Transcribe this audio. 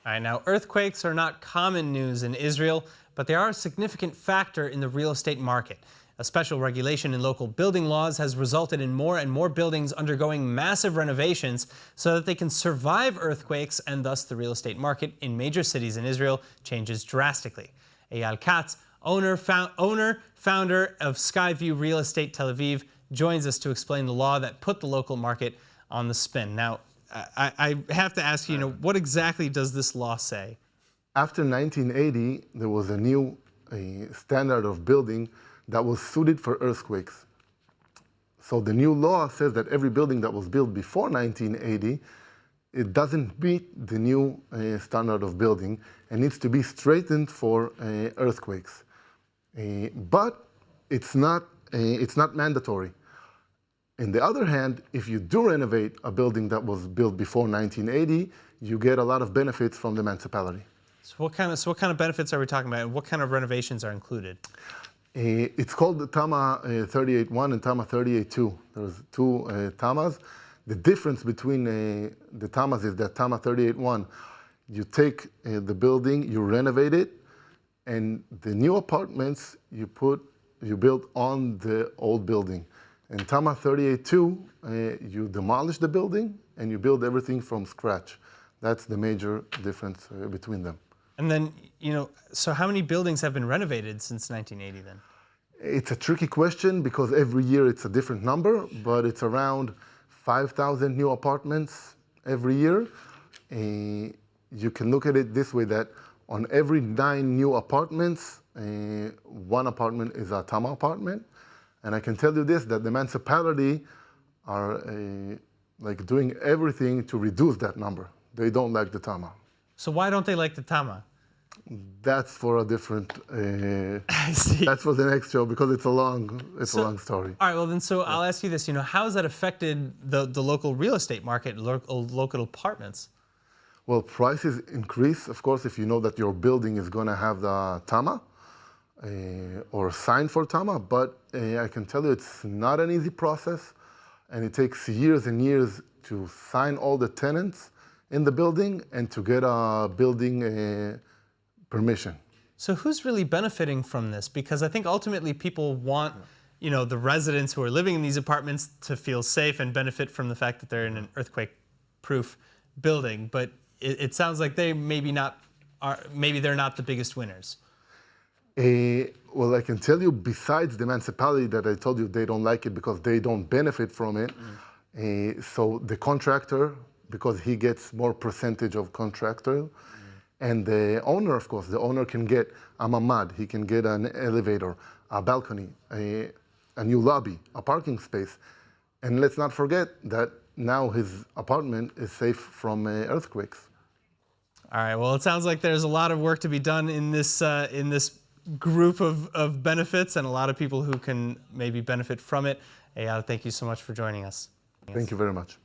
All right, now earthquakes are not common news in Israel, but they are a significant factor in the real estate market. A special regulation in local building laws has resulted in more and more buildings undergoing massive renovations so that they can survive earthquakes, and thus the real estate market in major cities in Israel changes drastically. Eyal Katz, owner, founder of Skyview Real Estate Tel Aviv, joins us to explain the law that put the local market on the spin. Now, I have to ask you, what exactly does this law say? After 1980, there was a new standard of building that was suited for earthquakes. So the new law says that every building that was built before 1980, it doesn't meet the new standard of building and needs to be straightened for earthquakes. But it's not mandatory. On the other hand, if you do renovate a building that was built before 1980, you get a lot of benefits from the municipality. So what kind of benefits are we talking about, and what kind of renovations are included? It's called the Tama 38.1 and Tama 38.2. There's two Tamas. The difference between the Tamas is that Tama 38.1, you take the building, you renovate it, and the new apartments you build on the old building. In Tama 38.2, you demolish the building and you build everything from scratch. That's the major difference between them. And then, so how many buildings have been renovated since 1980 then? It's a tricky question because every year it's a different number, but it's around 5,000 new apartments every year. You can look at it this way, that on every 9 new apartments, 1 apartment is a Tama apartment. And I can tell you this, that the municipality are doing everything to reduce that number. They don't like the Tama. So why don't they like the Tama? That's for a different, I see. That's for the next show because it's a long story. All right, well then, so I'll ask you this, how has that affected the local real estate market, local apartments? Well, prices increase, of course, if you know that your building is going to have the Tama or a sign for Tama, but I can tell you it's not an easy process, and it takes years and years to sign all the tenants in the building and to get a building permission. So who's really benefiting from this? Because I think ultimately people want, the residents who are living in these apartments to feel safe and benefit from the fact that they're in an earthquake-proof building. But it sounds like they maybe they're not the biggest winners. Well, I can tell you, besides the municipality that I told you they don't like it because they don't benefit from it, so the contractor, because he gets more percentage of contractor, and the owner, of course, the owner can get a mamad, he can get an elevator, a balcony, a new lobby, a parking space. And let's not forget that now his apartment is safe from earthquakes. All right, well, it sounds like there's a lot of work to be done in this group of benefits, and a lot of people who can maybe benefit from it. Eyal, thank you so much for joining us. Thank you very much.